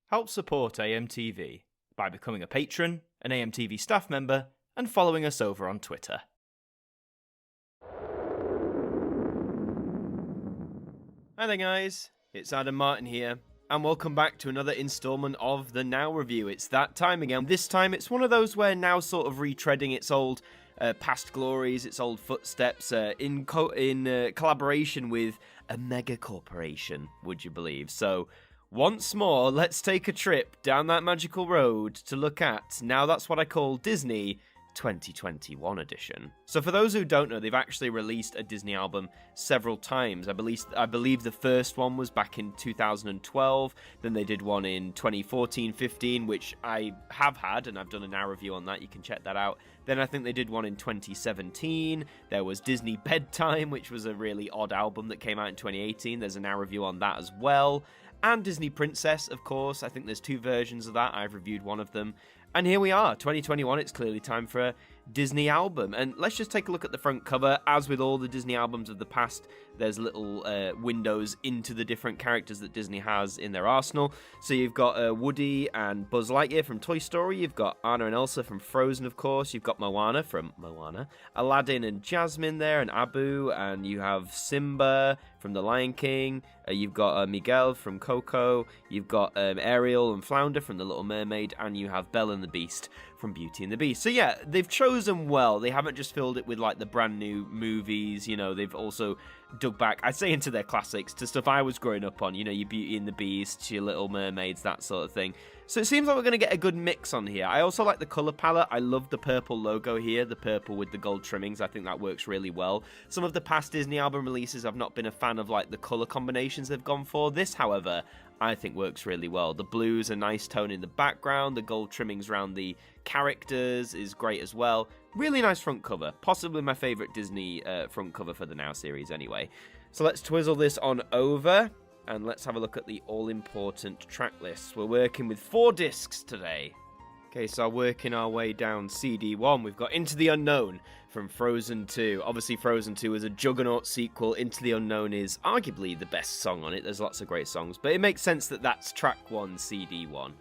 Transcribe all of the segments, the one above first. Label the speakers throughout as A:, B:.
A: Help support AMTV by becoming a patron, an AMTV staff member, and following us over on Twitter. Hi there guys, it's Adam Martin here, and welcome back to another instalment of the Now Review. It's that time again. This time it's one of those where Now sort of retreading its old past glories, its old footsteps, in collaboration with a mega corporation, would you believe? So, once more, let's take a trip down that magical road to look at, now that's what I call Disney 2021 edition. So for those who don't know, they've actually released a Disney album several times. I believe the first one was back in 2012, then they did one in 2014-15, which I have had, and I've done a Now review on that, you can check that out. Then I think they did one in 2017, there was Disney Bedtime, which was a really odd album that came out in 2018, there's a Now review on that as well. And Disney Princess, of course. I think there's two versions of that. I've reviewed one of them. And here we are, 2021. It's clearly time for a Disney album. And let's just take a look at the front cover. As with all the Disney albums of the past, there's little windows into the different characters that Disney has in their arsenal. So you've got Woody and Buzz Lightyear from Toy Story. You've got Anna and Elsa from Frozen, of course. You've got Moana from Moana. Aladdin and Jasmine there, and Abu. And you have Simba from The Lion King. You've got Miguel from Coco. You've got Ariel and Flounder from The Little Mermaid. And you have Belle and the Beast from Beauty and the Beast. So yeah, they've chosen well. They haven't just filled it with like the brand new movies, you know, they've also dug back, I'd say, into their classics, to stuff I was growing up on, you know, your Beauty and the Beast, your Little Mermaids, that sort of thing. So it seems like we're going to get a good mix on here. I also like the colour palette. I love the purple logo here, the purple with the gold trimmings. I think that works really well. Some of the past Disney album releases, I've not been a fan of like the colour combinations they've gone for. This, however, I think works really well. The blue's a nice tone in the background, the gold trimmings around the characters is great as well. Really nice front cover, possibly my favourite Disney front cover for the Now series anyway. So let's twizzle this on over, and let's have a look at the all-important track list. We're working with 4 discs today. Okay, so working our way down CD1, we've got Into the Unknown from Frozen 2. Obviously, Frozen 2 is a juggernaut sequel. Into the Unknown is arguably the best song on it. There's lots of great songs, but it makes sense that that's track 1, CD1.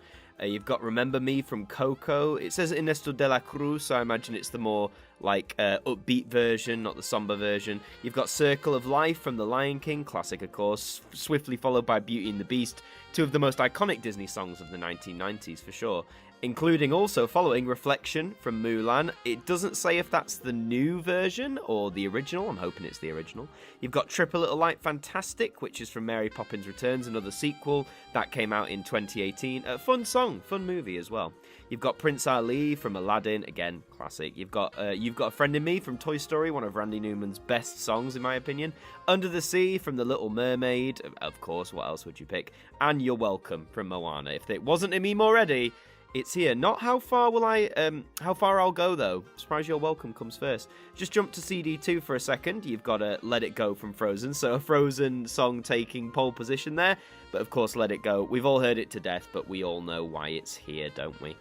A: You've got Remember Me from Coco. It says Ernesto de la Cruz, so I imagine it's the more like upbeat version, not the somber version. You've got Circle of Life from The Lion King, classic of course, swiftly followed by Beauty and the Beast, two of the most iconic Disney songs of the 1990s for sure. Including also following Reflection from Mulan. It doesn't say if that's the new version or the original. I'm hoping it's the original. You've got Triple Little Light Fantastic, which is from Mary Poppins Returns, another sequel. That came out in 2018. Fun song, fun movie as well. You've got Prince Ali from Aladdin, again, classic. You've got A Friend in Me from Toy Story, one of Randy Newman's best songs in my opinion. Under the Sea from The Little Mermaid, of course, what else would you pick? And You're Welcome from Moana. If it wasn't a meme already, it's here. Not how far I'll go though. Surprise You're Welcome comes first. Just jump to CD2 for a second. You've got Let It Go from Frozen. So a Frozen song taking pole position there. But of course, Let It Go. We've all heard it to death, but we all know why it's here, don't we?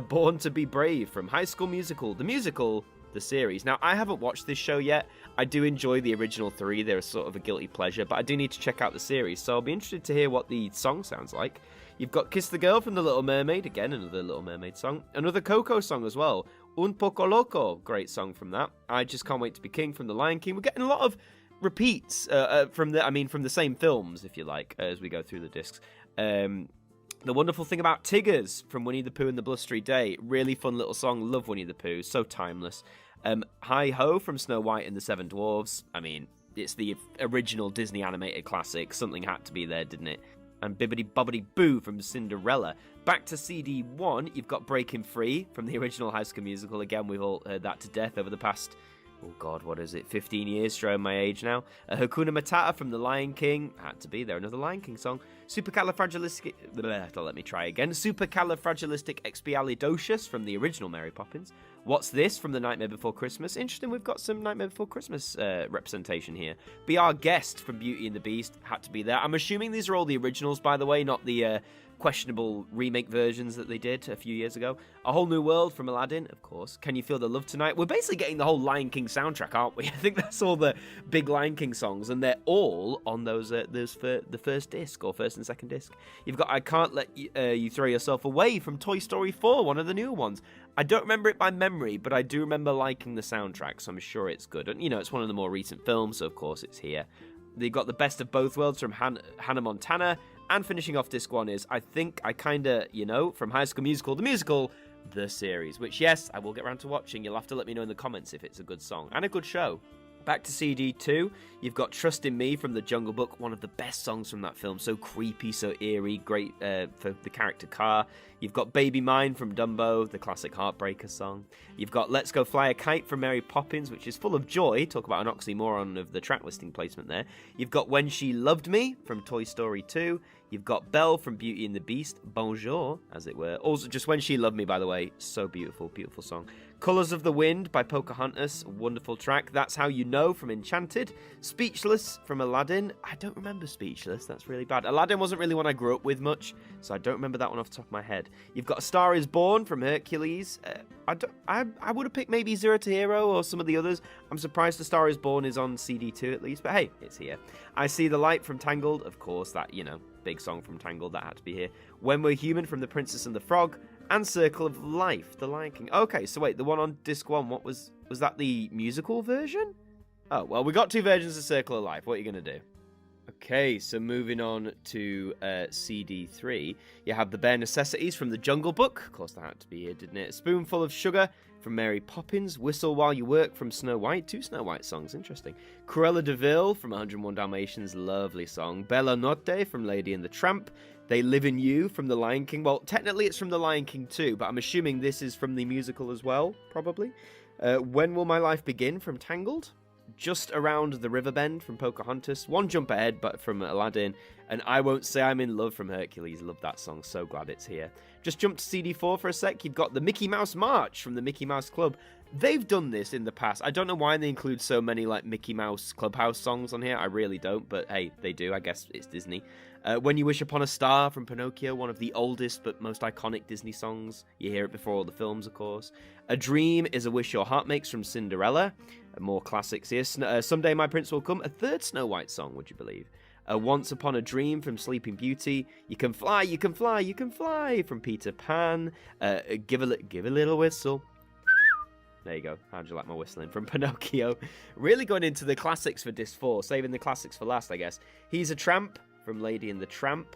A: Born to Be Brave from High School Musical. The musical, the series. Now, I haven't watched this show yet. I do enjoy the original 3. They're sort of a guilty pleasure, but I do need to check out the series. So I'll be interested to hear what the song sounds like. You've got Kiss the Girl from The Little Mermaid. Again, another Little Mermaid song. Another Coco song as well. Un Poco Loco. Great song from that. I Just Can't Wait to Be King from The Lion King. We're getting a lot of repeats from the same films, if you like, as we go through the discs. The Wonderful Thing About Tiggers from Winnie the Pooh and the Blustery Day. Really fun little song. Love Winnie the Pooh. So timeless. Hi Ho from Snow White and the Seven Dwarfs. I mean, it's the original Disney animated classic. Something had to be there, didn't it? And Bibbidi Bobbidi Boo from Cinderella. Back to CD1, you've got Breaking Free from the original High School Musical. Again, we've all heard that to death over the past, oh god, what is it, 15 years, showing my age now. Hakuna Matata from The Lion King. Had to be there, another Lion King song. Supercalifragilisticexpialidocious from the original Mary Poppins. What's This from The Nightmare Before Christmas. Interesting, we've got some Nightmare Before Christmas representation here. Be Our Guest from Beauty and the Beast. Had to be there. I'm assuming these are all the originals, by the way, not the questionable remake versions that they did a few years ago. A Whole New World from Aladdin, of course. Can You Feel the Love Tonight? We're basically getting the whole Lion King soundtrack, aren't we? I think that's all the big Lion King songs, and they're all on those for the first disc or first and second disc. You've got I Can't Let You Throw Yourself Away from Toy Story 4, one of the newer ones. I don't remember it by memory, but I do remember liking the soundtrack, so I'm sure it's good. And, it's one of the more recent films, so of course it's here. They've got The Best of Both Worlds from Hannah Montana. And finishing off disc 1 is I Think I Kinda, from High School Musical, the musical, the series. Which, yes, I will get around to watching. You'll have to let me know in the comments if it's a good song and a good show. Back to CD 2, you've got Trust in Me from The Jungle Book, one of the best songs from that film. So creepy, so eerie, great for the character Car. You've got Baby Mine from Dumbo, the classic Heartbreaker song. You've got Let's Go Fly a Kite from Mary Poppins, which is full of joy. Talk about an oxymoron of the track listing placement there. You've got When She Loved Me from Toy Story 2. You've got Belle from Beauty and the Beast, Bonjour, as it were. Also, just When She Loved Me, by the way, so beautiful, beautiful song. Colours of the Wind by Pocahontas, wonderful track. That's How You Know from Enchanted. Speechless from Aladdin. I don't remember Speechless, that's really bad. Aladdin wasn't really one I grew up with much, so I don't remember that one off the top of my head. You've got A Star Is Born from Hercules. I would have picked maybe Zero to Hero or some of the others. I'm surprised A Star Is Born is on CD 2 at least, but hey, it's here. I See the Light from Tangled, of course, that, big song from Tangled, that had to be here. When We're Human from The Princess and the Frog, and Circle of Life, The Lion King. Okay, so wait, the one on disc 1, what was that the musical version? Oh, well, we got 2 versions of Circle of Life. What are you going to do? Okay, so moving on to CD 3, you have The Bare Necessities from The Jungle Book. Of course, that had to be here, didn't it? A Spoonful of Sugar from Mary Poppins. Whistle While You Work from Snow White. 2 Snow White songs, interesting. Cruella de Vil from 101 Dalmatians, lovely song. Bella Notte from Lady and the Tramp. They Live in You from The Lion King. Well, technically it's from The Lion King too, but I'm assuming this is from the musical as well, probably. When Will My Life Begin from Tangled. Just Around the River Bend from Pocahontas. One Jump Ahead but from Aladdin. And I Won't Say I'm in Love from Hercules. Love that song. So glad it's here. Just jump to CD4 for a sec. You've got the Mickey Mouse March from the Mickey Mouse Club. They've done this in the past. I don't know why they include so many like Mickey Mouse Clubhouse songs on here. I really don't. But hey, they do. I guess it's Disney. When You Wish Upon a Star from Pinocchio. One of the oldest but most iconic Disney songs. You hear it before all the films, of course. A Dream Is a Wish Your Heart Makes from Cinderella. More classics here. Someday My Prince Will Come. A third Snow White song, would you believe? Once Upon a Dream from Sleeping Beauty. You Can Fly, You Can Fly, You Can Fly from Peter Pan. Give a Little Whistle. There you go. How'd you like my whistling from Pinocchio? Really going into the classics for disc 4. Saving the classics for last, I guess. He's a Tramp from Lady and the Tramp.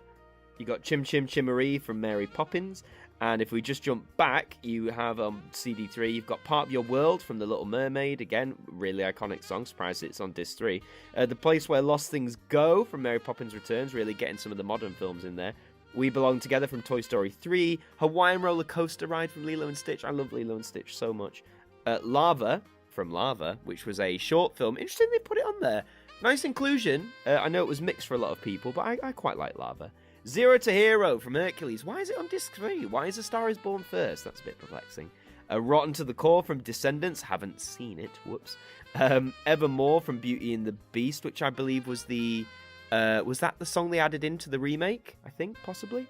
A: You got Chim Chim Chimery from Mary Poppins. And if we just jump back, you have CD3, you've got Part of Your World from The Little Mermaid. Again, really iconic song. Surprised it's on disc 3. The Place Where Lost Things Go from Mary Poppins Returns. Really getting some of the modern films in there. We Belong Together from Toy Story 3. Hawaiian Roller Coaster Ride from Lilo and Stitch. I love Lilo and Stitch so much. Lava from Lava, which was a short film. Interesting they put it on there. Nice inclusion. I know it was mixed for a lot of people, but I quite like Lava. Zero to Hero from Hercules. Why is it on disc 3? Why is A Star Is Born first? That's a bit perplexing. Rotten to the Core from Descendants. Haven't seen it. Whoops. Evermore from Beauty and the Beast, which I believe was the... was that the song they added into the remake? I think, possibly.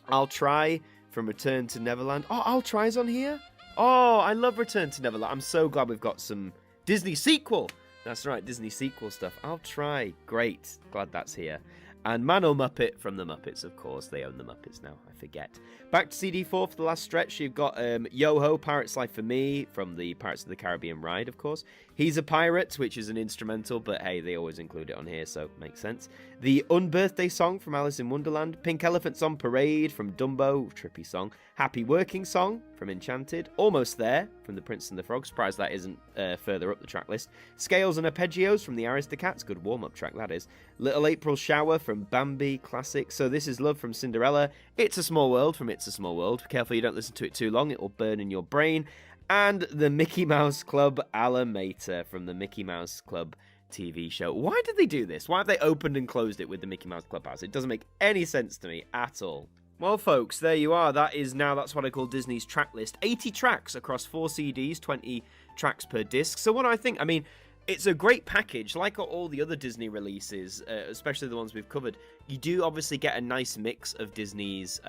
A: I'll Try from Return to Neverland. Oh, I'll Try's on here? Oh, I love Return to Neverland. I'm so glad we've got some Disney sequel. That's right, Disney sequel stuff. I'll Try. Great. Glad that's here. And Mano Muppet from the Muppets, of course. They own the Muppets now, I forget. Back to CD4 for the last stretch. You've got Yo-Ho, Pirate's Life for Me, from the Pirates of the Caribbean ride, of course. He's a Pirate, which is an instrumental, but hey, they always include it on here, so makes sense. The Unbirthday Song from Alice in Wonderland. Pink Elephants on Parade from Dumbo, trippy song. Happy Working Song from Enchanted. Almost There from The Prince and the Frog. Surprised that isn't further up the track list. Scales and Arpeggios from the Aristocats. Good warm-up track, that is. Little April Shower from Bambi, classic. So This Is Love from Cinderella. It's a Small World from It's a Small World. Careful you don't listen to it too long, it will burn in your brain. And the Mickey Mouse Club Alameta from the Mickey Mouse Club TV show. Why did they do this? Why have they opened and closed it with the Mickey Mouse Clubhouse? It doesn't make any sense to me at all. Well, folks, there you are. That's what I call Disney's track list. 80 tracks across 4 CDs, 20 tracks per disc. So what do I think? I mean, It's a great package, like all the other Disney releases, especially the ones we've covered. You do obviously get a nice mix of Disney's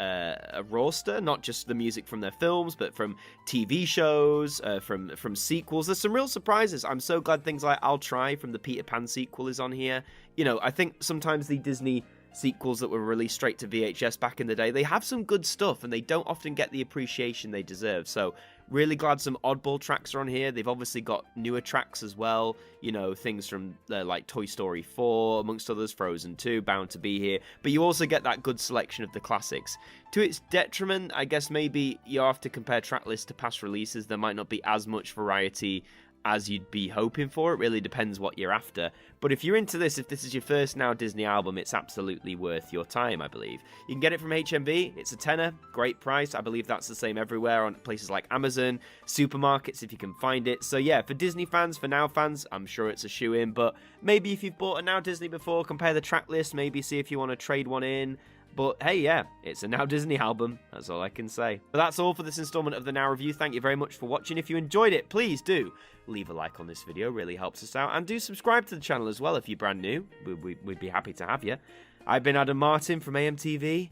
A: roster, not just the music from their films, but from TV shows, from sequels. There's some real surprises. I'm so glad things like I'll Try from the Peter Pan sequel is on here. You know, I think sometimes the Disney sequels that were released straight to VHS back in the day, they have some good stuff, and they don't often get the appreciation they deserve. So really glad some oddball tracks are on here. They've obviously got newer tracks as well, you know, things from like Toy Story 4, amongst others, Frozen 2, bound to be here, but you also get that good selection of the classics. To its detriment, I guess maybe you have to compare track lists to past releases. There might not be as much variety as you'd be hoping for. It really depends what you're after. But if you're into this, if this is your first Now Disney album, it's absolutely worth your time, I believe. You can get it from HMV. It's a tenner, great price. I believe that's the same everywhere on places like Amazon, supermarkets if you can find it. So yeah, for Disney fans, for Now fans, I'm sure it's a shoe-in. But maybe if you've bought a Now Disney before, compare the track list, maybe see if you want to trade one in. But hey, yeah, it's a Now Disney album. That's all I can say. But that's all for this installment of the Now Review. Thank you very much for watching. If you enjoyed it, please do leave a like on this video. Really helps us out. And do subscribe to the channel as well if you're brand new. We'd be happy to have you. I've been Adam Martin from AMTV,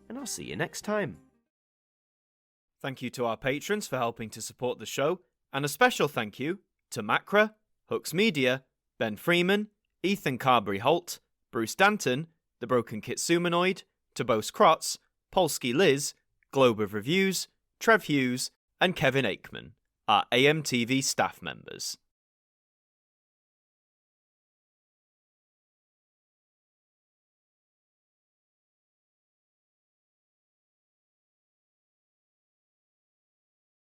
A: and I'll see you next time. Thank you to our patrons for helping to support the show. And a special thank you to Macra, Hooks Media, Ben Freeman, Ethan Carberry-Holt, Bruce Danton, The Broken Kitsumanoid, Tobos Krotz, Polsky Liz, Globe of Reviews, Trev Hughes, and Kevin Aikman, our AMTV staff members.